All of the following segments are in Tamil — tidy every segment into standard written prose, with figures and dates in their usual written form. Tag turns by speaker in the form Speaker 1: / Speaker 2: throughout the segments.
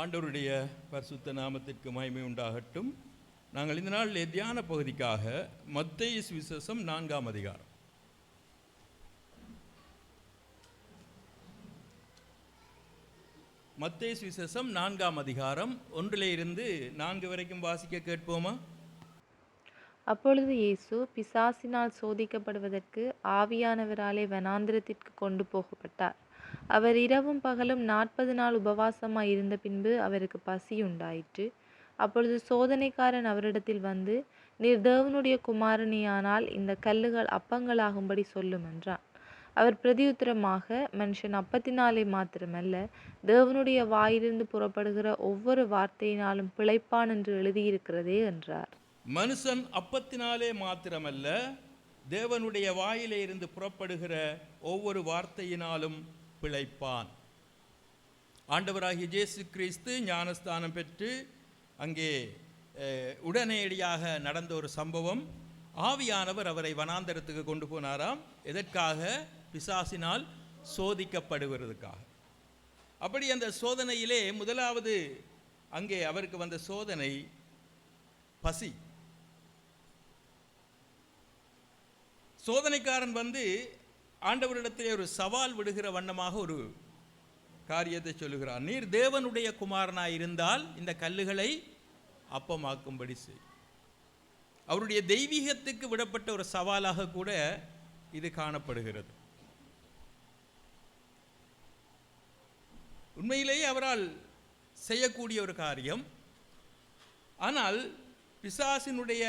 Speaker 1: ஆண்டவருடைய பரிசுத்த நாமத்திற்கு மகிமை உண்டாகட்டும். நாங்கள் இந்த நாள் தியான பகுதிக்காக மத்தேயு சுவிசேஷம் 4ஆம் அதிகாரம். மத்தேயு சுவிசேஷம் 4ஆம் அதிகாரம் 1 4 வரைக்கும் வாசிக்க கேட்போமா?
Speaker 2: அப்பொழுது இயேசு பிசாசினால் சோதிக்கப்படுவதற்கு ஆவியானவராலே வனாந்திரத்திற்கு கொண்டு போகப்பட்டார். அவர் இரவும் பகலும் 40 நாள் உபவாசமாய் இருந்த பின்பு அவருக்கு பசி உண்டாயிற்று. அப்பொழுது சோதனைக்காரன் அவரிடத்தில் வந்து, நீர் தேவனுடைய குமாரனியானால் இந்த கல்லுகள் அப்பங்களாகும்படி சொல்லும் என்றான். அவர் பிரதியுத்தரமாக, மனுஷன் அப்பத்தினாலே மாத்திரமல்ல, தேவனுடைய வாயிலிருந்து புறப்படுகிற ஒவ்வொரு வார்த்தையினாலும் பிழைப்பான் என்று எழுதியிருக்கிறதே என்றார்.
Speaker 1: மனுஷன் அப்பத்தினாலே மாத்திரமல்ல, தேவனுடைய வாயிலே இருந்து புறப்படுகிற ஒவ்வொரு வார்த்தையினாலும் பிழைப்பான். ஆண்டவராகிய இயேசு கிறிஸ்து ஞானஸ்தானம் பெற்று அங்கே உடனடியாக நடந்த ஒரு சம்பவம். ஆவியானவர் அவரை வனாந்தரத்துக்கு கொண்டு போனாராம். எதற்காக? பிசாசினால் சோதிக்கப்படுவதற்காக. அப்படி அந்த சோதனையிலே முதலாவது அங்கே அவருக்கு வந்த சோதனை பசி. சோதனைக்காரன் வந்து ஆண்டவரிடத்திலே ஒரு சவால் விடுகிற வண்ணமாக ஒரு காரியத்தை சொல்லுகிறார். நீர் தேவனுடைய குமாரனாய் இருந்தால் இந்த கல்லுகளை அப்பமாக்கும்படி செய். அவருடைய தெய்வீகத்துக்கு விடப்பட்ட ஒரு சவாலாக கூட இது காணப்படுகிறது. உண்மையிலேயே அவரால் செய்யக்கூடிய ஒரு காரியம். ஆனால் பிசாசினுடைய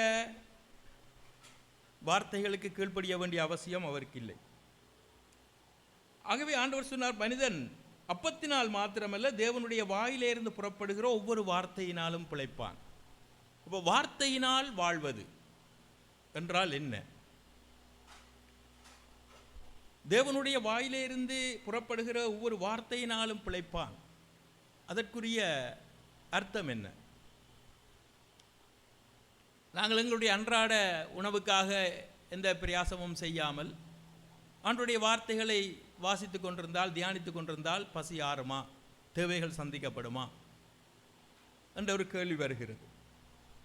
Speaker 1: வார்த்தைகளுக்கு கீழ்ப்படிய வேண்டிய அவசியம் அவருக்கு இல்லை. ஆகவே ஆண்டவர் சொன்னார், மனிதன் அப்பத்தினால் மாத்திரமல்ல, தேவனுடைய வாயிலிருந்து புறப்படுகிற ஒவ்வொரு வார்த்தையினாலும் பிழைப்பான். இப்போ வார்த்தையினால் வாழ்வது என்றால் என்ன? தேவனுடைய வாயிலிருந்து புறப்படுகிற ஒவ்வொரு வார்த்தையினாலும் பிழைப்பான். அதற்குரிய அர்த்தம் என்ன? நாங்கள் எங்களுடைய அன்றாட உணவுக்காக எந்த பிரயாசமும் செய்யாமல் ஆண்டவருடைய வார்த்தைகளை வாசித்து கொண்டிருந்தால், தியானித்து கொண்டிருந்தால் பசி ஆறுமா, தேவைகள் சந்திக்கப்படுமா என்ற ஒரு கேள்வி வருகிறது.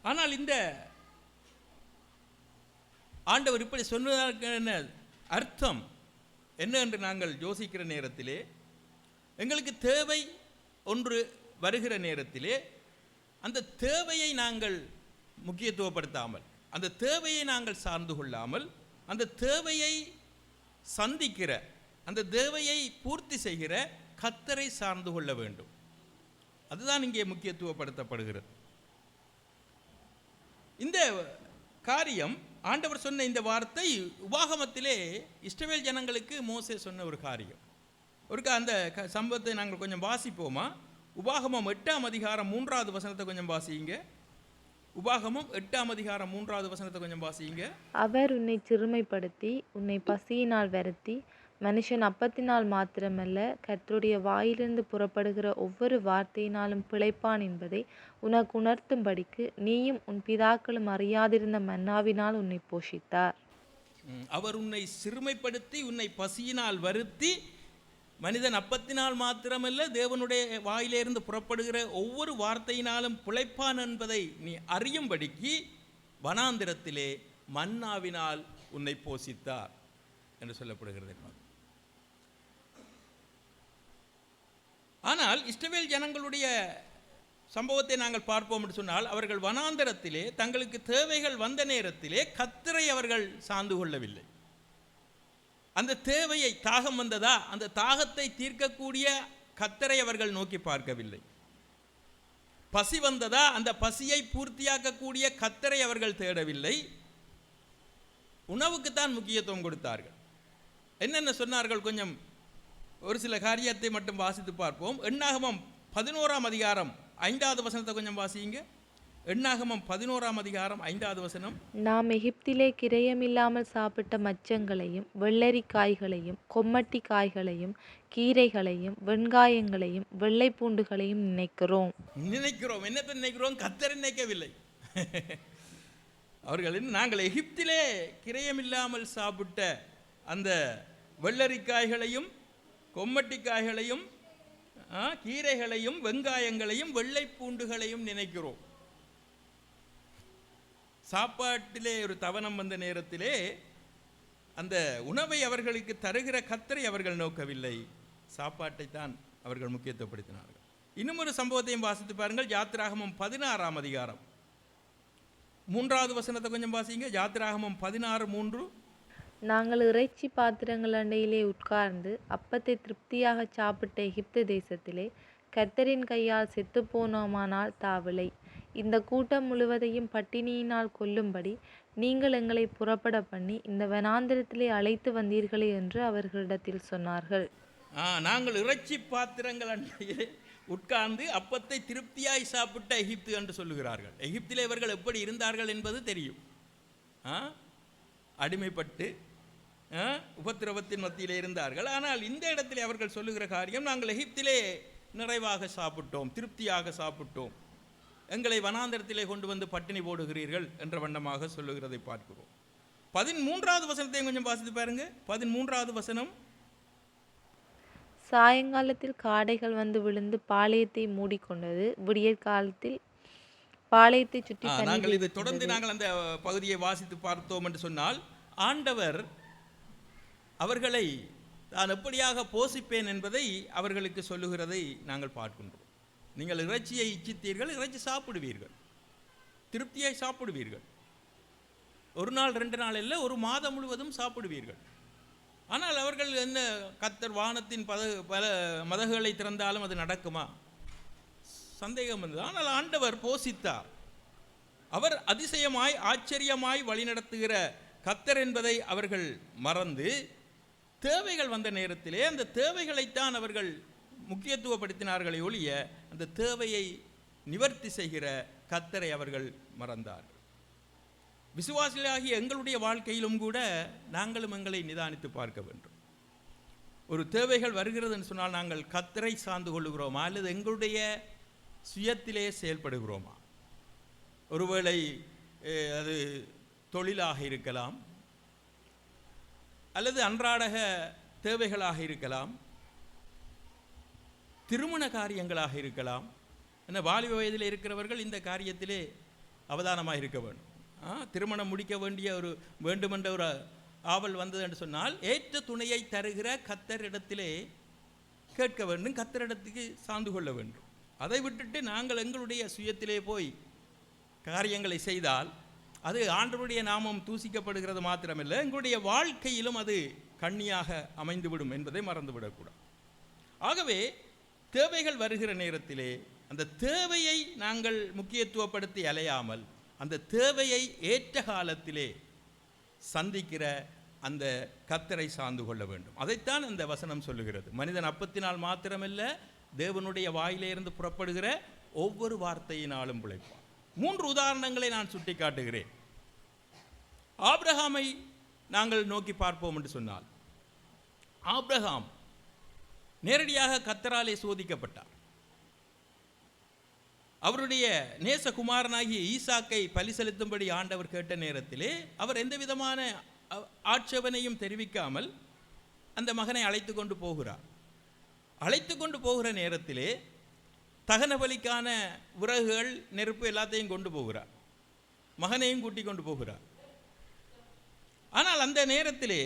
Speaker 1: ஆனால் இந்த ஆண்டவர் இப்படி சொன்னதற்கான அர்த்தம் என்ன என்று நாங்கள் யோசிக்கிற நேரத்திலே, எங்களுக்கு தேவை ஒன்று வருகிற நேரத்திலே அந்த தேவையை நாங்கள் முக்கியத்துவப்படுத்தாமல், அந்த தேவையை நாங்கள் சார்ந்து கொள்ளாமல், அந்த தேவையை சந்திக்கிற, அந்த தேவையை பூர்த்தி செய்கிற கர்த்தரை சார்ந்து கொள்ள வேண்டும். அதுதான் இங்கே முக்கியத்துவப்படுத்தப்படுகிறது. இந்த காரியம் ஆண்டவர் சொன்ன இந்த வார்த்தை உபாகமத்திலே இஸ்ரவேல் ஜனங்களுக்கு மோசே சொன்ன ஒரு காரியம். ஒருக்கா அந்த சம்பவத்தை நாங்கள் கொஞ்சம் வாசிப்போமா? உபாகமம் 8ஆம் அதிகாரம் 3வது வசனத்தை கொஞ்சம் வாசிங்க. உபாகமம் 8ஆம் அதிகாரம் 3வது வசனத்தை கொஞ்சம் வாசிங்க.
Speaker 2: அவர் உன்னை சிறுமைப்படுத்தி உன்னை பசியினால் வருத்தி, மனுஷன் அப்பத்தினால் மாத்திரமல்ல, கர்த்தருடைய வாயிலிருந்து புறப்படுகிற ஒவ்வொரு வார்த்தையினாலும் பிழைப்பான் என்பதை உனக்கு உணர்த்தும்படிக்கு நீயும் உன் பிதாக்களும் அறியாதிருந்த மன்னாவினால் உன்னை போஷித்தார்.
Speaker 1: அவர் உன்னை சிறுமைப்படுத்தி உன்னை பசியினால் வருத்தி, மனிதன் அப்பத்தினால் மாத்திரமல்ல, தேவனுடைய வாயிலிருந்து புறப்படுகிற ஒவ்வொரு வார்த்தையினாலும் பிழைப்பான் என்பதை நீ அறியும்படிக்கு வனாந்திரத்திலே மன்னாவினால் உன்னை போஷித்தார் என்று சொல்லப்படுகிறது. ஆனால் இஸ்ரவேல் ஜனங்களுடைய சம்பவத்தை நாங்கள் பார்ப்போம் என்று சொன்னால், அவர்கள் வனாந்தரத்திலே தங்களுக்கு தேவைகள் வந்த நேரத்திலே கர்த்தரை அவர்கள் சார்ந்து கொள்ளவில்லை. அந்த தேவையை, தாகம் வந்ததா, அந்த தாகத்தை தீர்க்கக்கூடிய கர்த்தரை அவர்கள் நோக்கி பார்க்கவில்லை. பசி வந்ததா, அந்த பசியை பூர்த்தியாக்கக்கூடிய கர்த்தரை அவர்கள் தேடவில்லை. உணவுக்குத்தான் முக்கியத்துவம் கொடுத்தார்கள். என்னென்ன சொன்னார்கள்? கொஞ்சம் ஒரு சில காரியத்தை மட்டும் வாசித்து பார்ப்போம். எண்ணாகமம் 11ஆம் அதிகாரம் 5வது வசனத்தை கொஞ்சம் வாசிங்க. எண்ணாகமம் 11ஆம் அதிகாரம் 5வது வசனம்.
Speaker 2: நாம் எகிப்திலே கிரயமில்லாமல் சாப்பிட்ட மச்சங்களையும் வெள்ளரிக்காய்களையும் கொம்மட்டி காய்களையும் கீரைகளையும் வெண்காயங்களையும் வெள்ளை பூண்டுகளையும் நினைக்கிறோம்.
Speaker 1: என்னத்தை நினைக்கிறோம்? கர்த்தரை நினைக்கவில்லை. அவர்கள் நாங்கள் எகிப்திலே கிரயமில்லாமல் சாப்பிட்ட அந்த வெள்ளரிக்காய்களையும் கொம்மட்டிக்காய்களையும் கீரைகளையும் வெங்காயங்களையும் வெள்ளை பூண்டுகளையும் நினைக்கிறோம். சாப்பாட்டிலே ஒரு தவணம் வந்த நேரத்திலே அந்த உணவை அவர்களுக்கு தருகிற கர்த்தரை அவர்கள் நோக்கவில்லை, சாப்பாட்டை தான் அவர்கள் முக்கியத்துவப்படுத்தினார்கள். இன்னும் ஒரு சம்பவத்தையும் வாசித்து பாருங்கள். யாத்திராகமம் 16ஆம் அதிகாரம் 3வது வசனத்தை கொஞ்சம் வாசிங்க. யாத்திராகமம் 16:3.
Speaker 2: நாங்கள் இறைச்சி பாத்திரங்கள் அண்டையிலே உட்கார்ந்து அப்பத்தை திருப்தியாக சாப்பிட்ட எகிப்து தேசத்திலே கர்த்தரின் கையால் செத்துப்போனோமானால் தாவிலை. இந்த கூட்டம் முழுவதையும் பட்டினியினால் கொல்லும்படி நீங்கள் எங்களை புறப்பட பண்ணி இந்த வனாந்திரத்திலே அழைத்து வந்தீர்களே என்று அவர்களிடத்தில் சொன்னார்கள்.
Speaker 1: நாங்கள் இறைச்சி பாத்திரங்கள் அண்டையிலே உட்கார்ந்து அப்பத்தை திருப்தியாய் சாப்பிட்ட எகிப்து என்று சொல்லுகிறார்கள். எகிப்திலே இவர்கள் எப்படி இருந்தார்கள் என்பது தெரியும். அடிமைப்பட்டு உபத்திரவத்தின் மத்தியிலே இருந்தார்கள். ஆனால் இந்த இடத்திலே அவர்கள் சொல்லுகிற காரியம், நாங்கள் எகிப்திலே நிறைவாக சாப்பிட்டோம், திருப்தியாக சாப்பிட்டோம், எங்களை வனாந்தரத்திலே கொண்டு வந்து பட்டினி போடுகிறீர்கள் என்ற வண்ணமாக சொல்லுகிறதை பார்க்கிறோம். 13வது வசனத்தையும் கொஞ்சம் வாசித்து பாருங்க. 13வது வசனம்.
Speaker 2: சாயங்காலத்தில் காடைகள் வந்து விழுந்து பாளையத்தை மூடிக்கொண்டது. விடியற் காலத்தில் பாளையத்தை சுற்றி
Speaker 1: நாங்கள் இதை தொடர்ந்து நாங்கள் அந்த பகுதியை வாசித்து பார்த்தோம் என்று சொன்னால், ஆண்டவர் அவர்களை நான் எப்படியாக போஷிப்பேன் என்பதை அவர்களுக்கு சொல்லுகிறதை நாங்கள் பார்க்கின்றோம். நீங்கள் இறைச்சியை இச்சித்தீர்கள், இறைச்சி சாப்பிடுவீர்கள், திருப்தியை சாப்பிடுவீர்கள். ஒரு நாள் 2 நாள் இல்லை, ஒரு மாதம் முழுவதும் சாப்பிடுவீர்கள். ஆனால் அவர்கள் என்ன, கர்த்தர் வானத்தின் பல மதகுகளை திறந்தாலும் அது நடக்குமா? சந்தேகம் வந்தது. ஆனால் ஆண்டவர் போஷித்தார். அவர் அதிசயமாய் ஆச்சரியமாய் வழிநடத்துகிற கர்த்தர் என்பதை அவர்கள் மறந்து தேவைகள் வந்த நேரத்திலே அந்த தேவைகளைத்தான் அவர்கள் முக்கியத்துவப்படுத்தினார்களே ஒழிய அந்த தேவையை நிவர்த்தி செய்கிற கர்த்தரை அவர்கள் மறந்தார்கள். விசுவாசிகளாகிய எங்களுடைய வாழ்க்கையிலும் கூட நாங்களும் எங்களை நிதானித்து பார்க்க வேண்டும். ஒரு தேவைகள் வருகிறது என்று சொன்னால் நாங்கள் கர்த்தரை சார்ந்து கொள்ளுகிறோமா அல்லது எங்களுடைய சுயத்திலே செயல்படுகிறோமா? ஒருவேளை அது தொழிலாக இருக்கலாம், அல்லது அன்றாடக தேவைகளாக இருக்கலாம், திருமண காரியங்களாக இருக்கலாம். என்ன, வாலிப வயதில் இருக்கிறவர்கள் இந்த காரியத்திலே அவதானமாக இருக்க வேண்டும். திருமணம் முடிக்க வேண்டுமென்ற ஒரு ஆவல் வந்தது என்று சொன்னால் ஏற்ற துணையை தருகிற கர்த்தரிடத்திலே கேட்க வேண்டும், கர்த்தரிடத்துக்கு சார்ந்து கொள்ள வேண்டும். அதை விட்டுட்டு நாங்கள் எங்களுடைய சுயத்திலே போய் காரியங்களை செய்தால் அது ஆண்டவருடைய நாமம் தூசிக்கப்படுகிறது மாத்திரமல்ல, எங்களுடைய வாழ்க்கையிலும் அது கண்ணியாக அமைந்துவிடும் என்பதை மறந்துவிடக்கூடாது. ஆகவே தேவைகள் வருகிற நேரத்திலே அந்த தேவையை நாங்கள் முக்கியத்துவப்படுத்தி அலையாமல் அந்த தேவையை ஏற்ற காலத்திலே சந்திக்கிற அந்த கர்த்தரை சார்ந்து கொள்ள வேண்டும். அதைத்தான் அந்த வசனம் சொல்லுகிறது. மனிதன் அப்பத்தினால் மாத்திரமல்ல, தேவனுடைய வாயிலிருந்து புறப்படுகிற ஒவ்வொரு வார்த்தையினாலும் பிழைப்பான். 3 உதாரணங்களை நான் சுட்டி காட்டுகிறேன். ஆபிரகாமை நாங்கள் நோக்கி பார்ப்போம் என்று சொன்னால், ஆபிரகாம் நேரடியாக கர்த்தராலே சோதிக்கப்பட்டார். அவருடைய நேசகுமாரனாகிய ஈசாக்கை பலி செலுத்தும்படி ஆண்டவர் கேட்ட நேரத்திலே அவர் எந்த விதமான ஆட்சேபனையும் தெரிவிக்காமல் அந்த மகனை அழைத்து கொண்டு போகிறார். அழைத்து கொண்டு போகிற நேரத்திலே தகன பலிக்கான விறகுகள், நெருப்பு எல்லாத்தையும் கொண்டு போகிறார், மகனையும் கூட்டி கொண்டு போகிறார். ஆனால் அந்த நேரத்திலே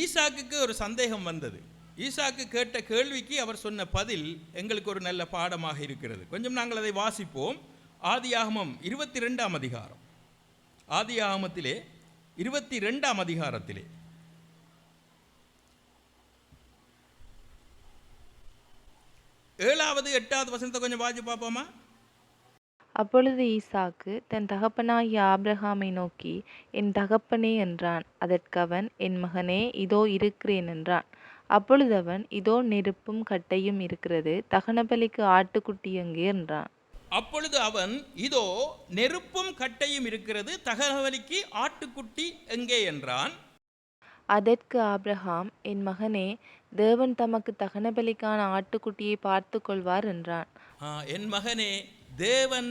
Speaker 1: ஈசாக்குக்கு ஒரு சந்தேகம் வந்தது. ஈசாக்கு கேட்ட கேள்விக்கு அவர் சொன்ன பதில் எங்களுக்கு ஒரு நல்ல பாடமாக இருக்கிறது. கொஞ்சம் நாங்கள் அதை வாசிப்போம். ஆதியாகமம் 22ஆம் அதிகாரம். ஆதியாகமத்திலே 22ஆம் அதிகாரத்திலே 7வது 8வது வசனத்தை கொஞ்சம் வாசி பார்ப்போமா?
Speaker 2: அப்பொழுது ஈசாக்கு தன் தகப்பனாகிய ஆபிரகாமை நோக்கி, என் தகப்பனே என்றான். அதற்கு அவன், என் மகனே, இதோ இருக்கிறேன் என்றான். அப்பொழுது அவன், இதோ நெருப்பும் கட்டையும் இருக்கிறது, தகனபலிக்கு ஆட்டுக்குட்டி எங்கே என்றான்.
Speaker 1: அப்பொழுது அவன், இதோ நெருப்பும் கட்டையும் இருக்கிறது, தகனபலிக்கு ஆட்டுக்குட்டி எங்கே என்றான்.
Speaker 2: அதற்கு ஆபிரகாம், என் மகனே, தேவன் தமக்கு தகனபலிக்கான ஆட்டுக்குட்டியை பார்த்து கொள்வார் என்றான்.
Speaker 1: என் மகனே, தேவன்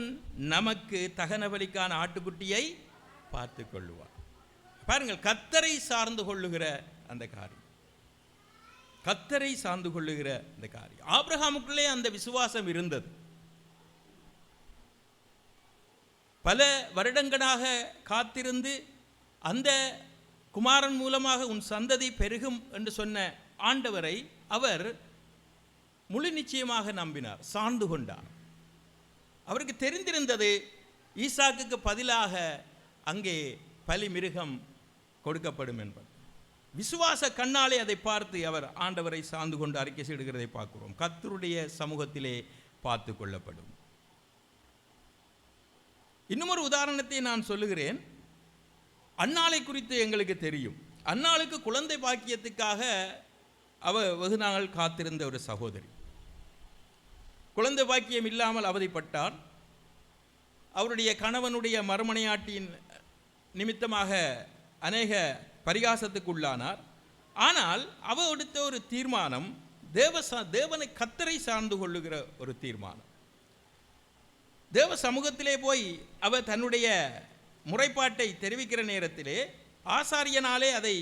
Speaker 1: நமக்கு தகனபலிக்கான ஆட்டுக்குட்டியை பார்த்து கொள்வார். பாருங்கள், கர்த்தரை சார்ந்து கொள்ளுகிற அந்த காரியம். கர்த்தரை சார்ந்து கொள்ளுகிற இந்த காரியம். ஆபிரகாமுக்குள்ளே அந்த விசுவாசம் இருந்தது. பல வருடங்களாக காத்திருந்து அந்த குமாரன் மூலமாக உன் சந்ததி பெருகும் என்று சொன்ன ஆண்டவரை அவர் முழு நிச்சயமாக நம்பினார், சார்ந்து கொண்டார். அவருக்கு தெரிந்திருந்தது ஈசாக்குக்கு பதிலாக அங்கே பலி மிருகம் கொடுக்கப்படும் என்பது. விசுவாச கண்ணாலே அதை பார்த்து அவர் ஆண்டவரை சார்ந்து கொண்டு அறிக்கை செய்கிறதை பார்க்கிறோம். கர்த்தருடைய சமூகத்திலே பார்த்து கொள்ளப்படும். இன்னுமொரு உதாரணத்தை நான் சொல்லுகிறேன். அன்னாளை குறித்து எங்களுக்கு தெரியும். அன்னாளுக்கு குழந்தை பாக்கியத்துக்காக அவர் வெகு நாள் காத்திருந்த ஒரு சகோதரி. குழந்தை பாக்கியம் இல்லாமல் அவதிப்பட்டார். அவருடைய கணவனுடைய மறுமனையாட்டியின் நிமித்தமாக அநேக பரிகாசத்துக்குள்ளானார். ஆனால் அவர் எடுத்த ஒரு தீர்மானம் தேவனை கர்த்தரை சார்ந்து கொள்ளுகிற ஒரு தீர்மானம். தேவ சமூகத்திலே போய் அவர் தன்னுடைய முறைப்பாட்டை தெரிவிக்கிற நேரத்திலே ஆசாரியனாலே அதை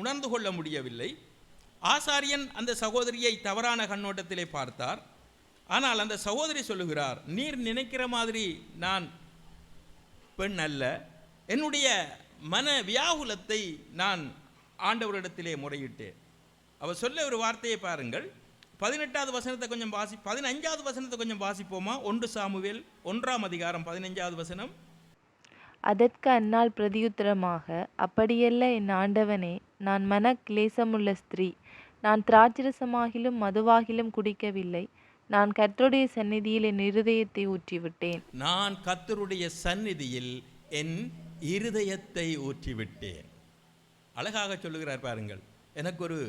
Speaker 1: உணர்ந்து கொள்ள முடியவில்லை. ஆசாரியன் அந்த சகோதரியை தவறான கண்ணோட்டத்திலே பார்த்தார். ஆனால் அந்த சகோதரி சொல்லுகிறார், நீர் நினைக்கிற மாதிரி நான் பெண் அல்ல, என்னுடைய மன வியாகுலத்தை நான் ஆண்டவரிடத்திலே முறையிட்டேன். அவர் சொல்ல ஒரு வார்த்தையை பாருங்கள். 18வது வசனத்தை கொஞ்சம் 15வது வசனத்தை கொஞ்சம் வாசிப்போமா? 1 சாமுவேல் 1ஆம் அதிகாரம் 15வது வசனம்.
Speaker 2: அதற்கு அன்னாள் பிரதியுத்தரமாக, அப்படியல்ல என் ஆண்டவனே, நான் மன கிளேசமுள்ள ஸ்திரீ, நான் திராட்சரசமாகிலும் மதுவாகிலும் குடிக்கவில்லை, நான் கர்த்தருடைய சந்நிதியில் என் இருதயத்தை ஊற்றிவிட்டேன்.
Speaker 1: நான் கர்த்தருடைய சந்நிதியில் என் இருதயத்தை ஊற்றிவிட்டேன். அழகாக சொல்லுகிறார் பாருங்கள். எனக்கு ஒரு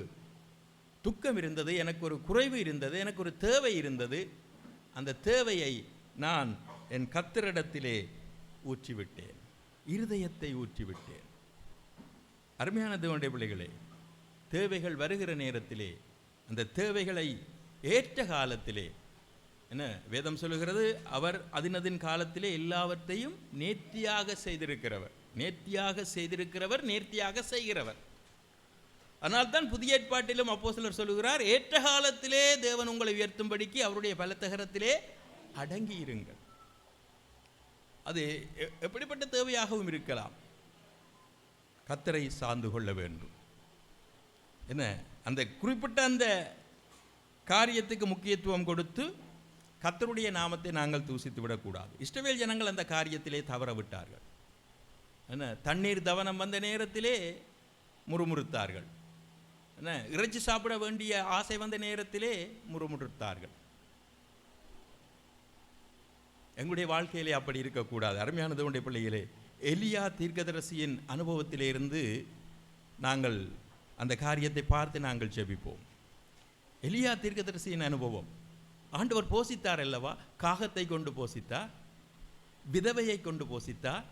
Speaker 1: துக்கம் இருந்தது, எனக்கு ஒரு குறைவு இருந்தது, எனக்கு ஒரு தேவை இருந்தது. அந்த தேவையை நான் என் கர்த்தரிடத்திலே ஊற்றிவிட்டேன், இருதயத்தை ஊற்றிவிட்டேன். அருமையான தேவனுடைய பிள்ளைகளே, தேவைகள் வருகிற நேரத்திலே அந்த தேவைகளை ஏற்ற காலத்திலே என்ன வேதம் சொல்லுகிறது, அவர் அதினதின் காலத்திலே எல்லாவற்றையும் நேர்த்தியாக செய்திருக்கிறவர். நேர்த்தியாக செய்திருக்கிறவர், நேர்த்தியாக செய்கிறவர். அதனால்தான் புதிய ஏற்பாட்டிலும் அப்போஸ்தலர் சொல்லுகிறார், ஏற்ற காலத்திலே தேவன் உங்களை உயர்த்தும்படிக்கு அவருடைய பலத்தகரத்திலே அடங்கி இருங்கள். அது எப்படிப்பட்ட தேவையாகவும் இருக்கலாம். கர்த்தரை சார்ந்து கொள்ள வேண்டும். என்ன அந்த குறிப்பிட்ட அந்த காரியத்துக்கு முக்கியத்துவம் கொடுத்து கர்த்தருடைய நாமத்தை நாங்கள் தூசித்து விடக்கூடாது. இஸ்ரவேல் ஜனங்கள் அந்த காரியத்திலே தவற விட்டார்கள். என்ன தண்ணீர் தவனம் வந்த நேரத்திலே முறுமுறுத்தார்கள். என்ன இறைச்சி சாப்பிட வேண்டிய ஆசை வந்த நேரத்திலே முறுமுறுத்தார்கள். எங்களுடைய வாழ்க்கையிலே அப்படி இருக்கக்கூடாது. அருமையான தேவனுடைய பிள்ளைகளே, எலியா தீர்க்கதரிசியின் அனுபவத்திலே இருந்து நாங்கள் அந்த காரியத்தை பார்த்து நாங்கள் ஜெபிப்போம். எலியா தீர்க்கதரிசியின் அனுபவம், ஆண்டவர் போஷித்தார் அல்லவா? காகத்தை கொண்டு போஷித்தார், விதவையை கொண்டு போஷித்தார்,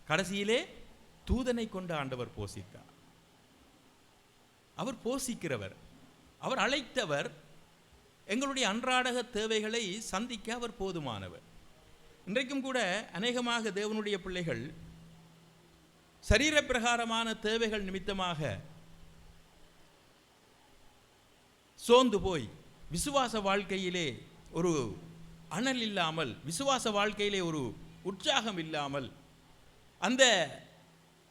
Speaker 1: கடைசியிலே தூதனை கொண்டு ஆண்டவர் போஷித்தார். அவர் போஷிக்கிறவர், அவர் அழைத்தவர். எங்களுடைய அன்றாட தேவைகளை சந்திக்க அவர் போதுமானவர். இன்றைக்கும் கூட அநேகமாக தேவனுடைய பிள்ளைகள் சரீர பிரகாரமான தேவைகள் நிமித்தமாக சோர்ந்து போய் விசுவாச வாழ்க்கையிலே ஒரு அனல் இல்லாமல், விசுவாச வாழ்க்கையிலே ஒரு உற்சாகம் இல்லாமல், அந்த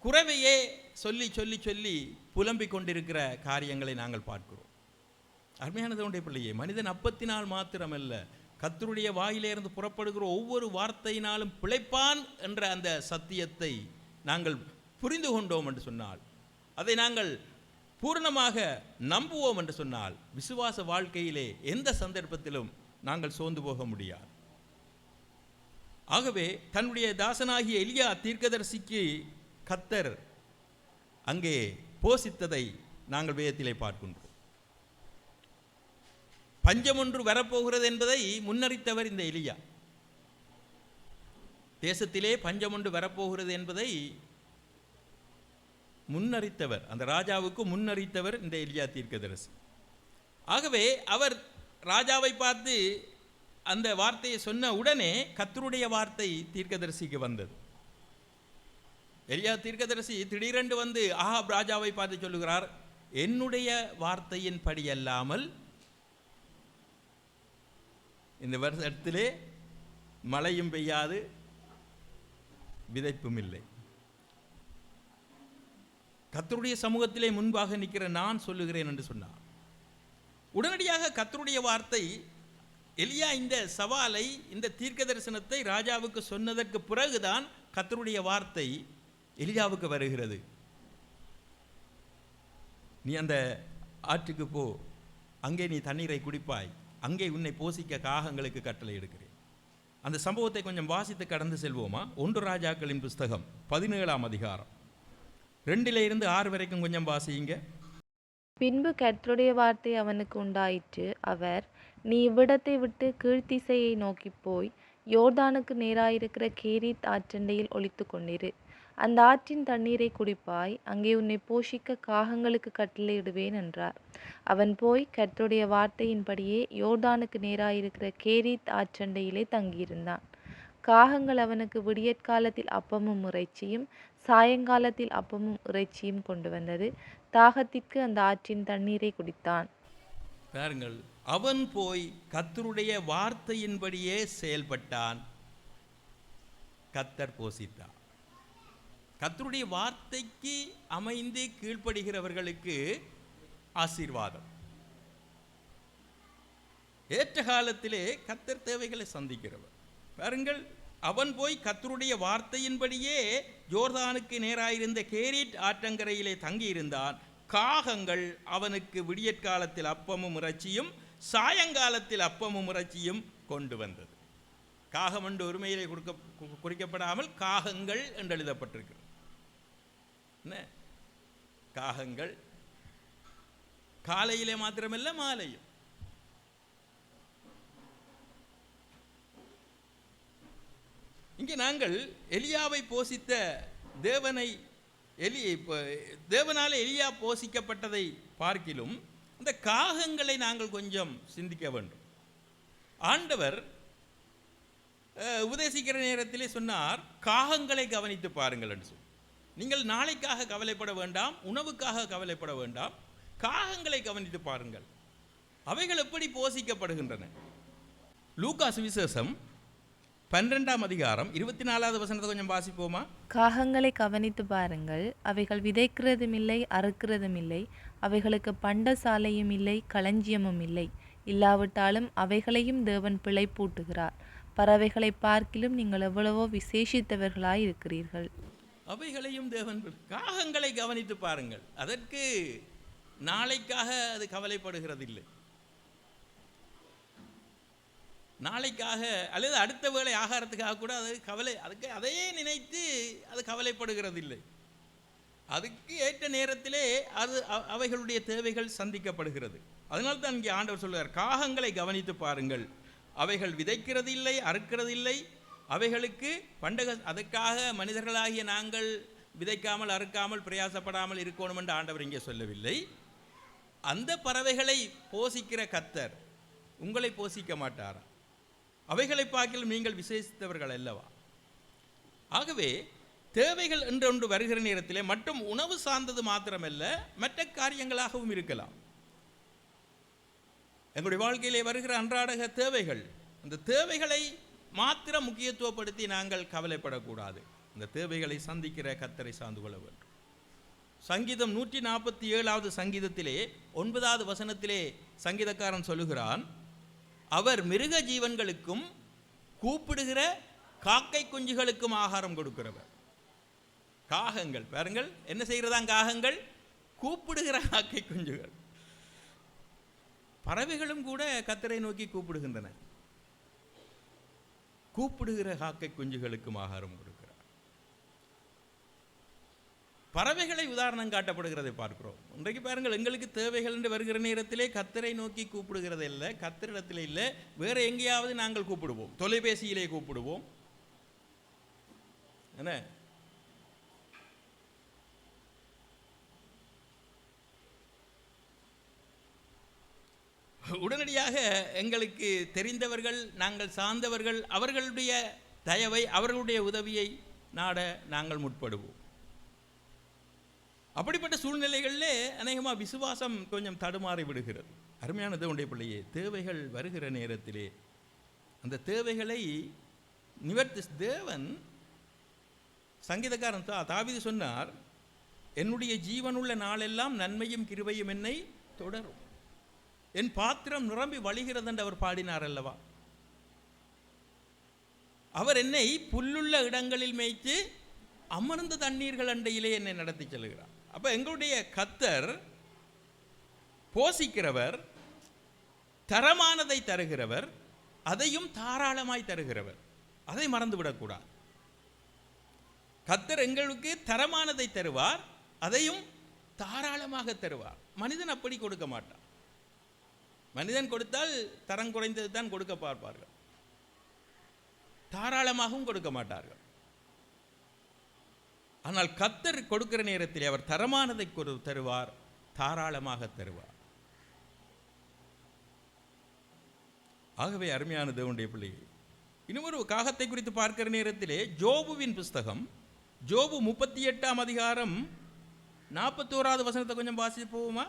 Speaker 1: குறைவையே சொல்லி சொல்லி சொல்லி புலம்பிக் கொண்டிருக்கிற காரியங்களை நாங்கள் பார்க்கிறோம். அருமையான தேவனுடைய பிள்ளையே, மனிதன் அப்பத்தினால் மாத்திரமல்ல, கர்த்தருடைய வாயிலிருந்து புறப்படுகிற ஒவ்வொரு வார்த்தையினாலும் பிழைப்பான் என்ற அந்த சத்தியத்தை நாங்கள் புரிந்து கொண்டோம் என்று சொன்னால், அதை நாங்கள் பூரணமாக நம்புவோம் என்று சொன்னால், விசுவாச வாழ்க்கையிலே எந்த சந்தர்ப்பத்திலும் நாங்கள் சோர்ந்து போக முடியாது. ஆகவே தன்னுடைய தாசனாகிய எலியா தீர்க்கதரிசிக்கு கர்த்தர் அங்கே போஷித்ததை நாங்கள் வேதத்திலே பார்க்கின்றோம். பஞ்சம் ஒன்று வரப்போகிறது என்பதை முன்னறித்தவர் இந்த எலியா. தேசத்திலே பஞ்சம் ஒன்று வரப்போகிறது என்பதை முன்னறித்தவர், அந்த ராஜாவுக்கு முன்னறித்தவர் இந்த எலியா தீர்க்கதரிசி. ஆகவே அவர் ராஜாவை பார்த்து அந்த வார்த்தையை சொன்ன உடனே கர்த்தருடைய வார்த்தை தீர்க்கதரிசிக்கு வந்தது. எலியா தீர்க்கதரிசி திடீரென்று வந்து ஆகாப் ராஜாவை பார்த்து சொல்லுகிறார், என்னுடைய வார்த்தையின்படி அல்லாமல் இந்த வருஷத்திலே மழையும் பெய்யாது, விதைப்பும் இல்லை. கர்த்தருடைய சமூகத்திலே முன்பாக நிற்கிற நான் சொல்லுகிறேன் என்று சொன்னார். உடனடியாக கர்த்தருடைய வார்த்தை எலியா இந்த சவாலை, இந்த தீர்க்க தரிசனத்தை ராஜாவுக்கு சொன்னதற்கு பிறகுதான் கர்த்தருடைய வார்த்தை எலியாவுக்கு வருகிறது. நீ அந்த ஆற்றுக்கு போ, அங்கே நீ தண்ணீரை குடிப்பாய், அங்கே உன்னை போசிக்க காகங்களுக்கு கட்டளை எடுக்கிறேன். அந்த சம்பவத்தை கொஞ்சம் வாசித்து கடந்து செல்வோமா? 1 ராஜாக்களின் புஸ்தகம் 17ஆம் அதிகாரம் 2 வரைக்கும் கொஞ்சம் வாசியுங்க.
Speaker 2: பின்பு கர்த்தருடைய வார்த்தை அவனுக்கு உண்டாயிற்று. அவர், நீ இவ்விடத்தை விட்டு கீழ்த்திசையை நோக்கி போய் யோர்தானுக்கு நேராயிருக்கிற கேரித் ஆற்றண்டையில் ஒளித்து கொண்டிரு. அந்த ஆற்றின் தண்ணீரை குடிப்பாய், அங்கே உன்னை போஷிக்க காகங்களுக்கு கட்டளையிடுவேன் என்றார். அவன் போய் கர்த்தருடைய வார்த்தையின்படியே யோர்தானுக்கு நேராயிருக்கிற கேரித் ஆற்றண்டையிலே தங்கியிருந்தான். காகங்கள் அவனுக்கு விடியற்காலத்தில் அப்பமும் இறைச்சியும் சாயங்காலத்தில் அப்பமும் இறைச்சியும் கொண்டு வந்தது. தாகத்திற்கு அந்த ஆற்றின் தண்ணீரை குடித்தான்.
Speaker 1: பாருங்கள், அவன் போய் கர்த்தருடைய வார்த்தையின்படியே செயல்பட்டான், கர்த்தர் போஷித்தார். கர்த்தருடைய வார்த்தைக்கு அமைந்து கீழ்ப்படுகிறவர்களுக்கு ஆசீர்வாதம். ஏற்ற காலத்திலே கர்த்தர் தேவைகளை சந்திக்கிறவர். பாருங்கள், அவன் போய் கர்த்தருடைய வார்த்தையின்படியே யோர்தானுக்கு நேராயிருந்த கேரித் ஆற்றங்கரையிலே தங்கியிருந்தான். காகங்கள் அவனுக்கு விடியற்காலத்தில் அப்பமும் இறைச்சியும் சாயங்காலத்தில் அப்பமும் இறைச்சியும் கொண்டு வந்தது. காகம் என்று ஒருமையிலே குறிக்கப்படாமல் காகங்கள் என்று எழுதப்பட்டிருக்கிறது. என்ன காகங்கள்? காலையிலே மாத்திரமல்ல, மாலையும். இங்கே நாங்கள் எலியாவை போஷித்த தேவனை, தேவனால எலியா போஷிக்கப்பட்டதை பார்க்கிலும் அந்த காகங்களை நாங்கள் கொஞ்சம் சிந்திக்க வேண்டும். ஆண்டவர் உபதேசிக்கிற நேரத்திலே சொன்னார், காகங்களை கவனித்து பாருங்கள் என்று சொல்லி. நீங்கள் நாளைக்காக கவலைப்பட வேண்டாம், உணவுக்காக கவலைப்பட வேண்டாம், காகங்களை கவனித்து பாருங்கள், அவைகள் எப்படி போஷிக்கப்படுகின்றன. லூக்கா சுவிசேஷம் 12ஆம் அதிகாரம் 24வது வசனத்தை கொஞ்சம் வாசிப்போமா?
Speaker 2: காகங்களை கவனித்து பாருங்கள், அவைகள் விதைக்கிறதும் இல்லை, அறுக்கிறதும் இல்லை, அவைகளுக்கு பண்டசாலையும் இல்லை, களஞ்சியமும் இல்லை. இல்லாவிட்டாலும் அவைகளையும் தேவன் பிழைப்பூட்டுகிறார். பறவைகளை பார்க்கிலும் நீங்கள் எவ்வளவோ விசேஷித்தவர்களாய் இருக்கிறீர்கள்.
Speaker 1: அவைகளையும் தேவன். காகங்களை கவனித்து பாருங்கள், அதற்கு நாளைக்காக அது கவலைப்படுகிறதில்லை. நாளைக்காக அல்லது அடுத்த வேளை ஆகாரத்துக்காக கூட அது அதுக்கு அதையே நினைத்து அது கவலைப்படுகிறதில்லை. அதுக்கு ஏற்ற நேரத்திலே அது அவைகளுடைய தேவைகள் சந்திக்கப்படுகிறது. அதனால தான் இங்கே ஆண்டவர் சொல்கிறார், காகங்களை கவனித்து பாருங்கள், அவைகள் விதைக்கிறதில்லை, அறுக்கிறதில்லை, அவைகளுக்கு அதுக்காக மனிதர்களாகிய நாங்கள் விதைக்காமல் அறுக்காமல் பிரயாசப்படாமல் இருக்கணும் என்று ஆண்டவர் இங்கே சொல்லவில்லை. அந்த பறவைகளை போஷிக்கிற கர்த்தர் உங்களை போஷிக்க மாட்டாரா? அவைகளை பார்க்கலும் நீங்கள் விசேஷித்தவர்கள் அல்லவா? ஆகவே தேவைகள் என்றொன்று வருகிற நேரத்திலே மட்டும் உணவு சார்ந்தது மாத்திரமல்ல, மற்ற காரியங்களாகவும் இருக்கலாம். எங்களுடைய வாழ்க்கையிலே வருகிற அன்றாட தேவைகள், அந்த தேவைகளை மாத்திரம் முக்கியத்துவப்படுத்தி நாங்கள் கவலைப்படக்கூடாது. இந்த தேவைகளை சந்திக்கிற கர்த்தரை சார்ந்து கொள்ள வேண்டும். சங்கீதம் 147வது சங்கீதத்திலே 9வது வசனத்திலே சங்கீதக்காரன் சொல்லுகிறான், அவர் மிருக ஜீவன்களுக்கும் கூப்பிடுகிற காக்கை குஞ்சுகளுக்கும் ஆகாரம் கொடுக்கிறவர். காகங்கள் பாருங்கள் என்ன செய்கிறதான், காகங்கள் கூப்பிடுகிற காக்கை குஞ்சுகள். பறவைகளும் கூட கர்த்தரை நோக்கி கூப்பிடுகின்றன. கூப்பிடுகிற காக்கை குஞ்சுகளுக்கும் ஆகாரம் கொடுக்கிறார். பறவைகளை உதாரணம் காட்டப்படுகிறதை பார்க்கிறோம். இன்றைக்கு பாருங்கள், எங்களுக்கு தேவைகள் என்று வருகிற நேரத்திலே கர்த்தரை நோக்கி கூப்பிடுகிறது இல்லை, கர்த்தரிடத்தில் இல்லை, வேற எங்கேயாவது நாங்கள் கூப்பிடுவோம், தொலைபேசியிலே கூப்பிடுவோம். என்ன உடனடியாக எங்களுக்கு தெரிந்தவர்கள், நாங்கள் சார்ந்தவர்கள், அவர்களுடைய தயவை, அவர்களுடைய உதவியை நாட நாங்கள் முற்படுவோம். அப்படிப்பட்ட சூழ்நிலைகளிலே அநேகமாக விசுவாசம் கொஞ்சம் தடுமாறி விடுகிறது. அருமையான தேவனுடைய பிள்ளையே, தேவைகள் வருகிற நேரத்திலே அந்த தேவைகளை நிவர்த்தி தேவன், சங்கீதக்காரன் தாவீது சொன்னார், என்னுடைய ஜீவனுள்ள நாளெல்லாம் நன்மையும் கிருபையும் என்னை தொடரும், என் பாத்திரம் நிரம்பி வழிகிறது என்று அவர் பாடினார் அல்லவா. அவர் என்னை புல்லுள்ள இடங்களில் மேய்த்து அமர்ந்த தண்ணீர்கள் அண்டையிலே என்னை நடத்தி செல்கிறார். அப்போ எங்களுடைய கர்த்தர் போஷிக்கிறவர், தரமானதை தருகிறவர், அதையும் தாராளமாய் தருகிறவர். அதை மறந்துவிடக்கூடாது. கர்த்தர் எங்களுக்கு தரமானதை தருவார், அதையும் தாராளமாக தருவார். மனிதன் அப்படி கொடுக்க மாட்டான். மனிதன் கொடுத்தால் தரம் குறைந்தது தான் கொடுக்க பார்ப்பார்கள், தாராளமாகவும் கொடுக்க மாட்டார்கள். ஆனால் கர்த்தர் கொடுக்கிற நேரத்தில் அவர் தரமானதை தருவார், தாராளமாக தருவார். ஆகவே அருமையான தேவனுடைய பிள்ளையை, இன்னும் ஒரு காகத்தை குறித்து பார்க்கிற நேரத்திலே ஜோபுவின் புஸ்தகம், ஜோபு 38ஆம் அதிகாரம் 41வது வசனத்தை கொஞ்சம் வாசித்து போவோமா?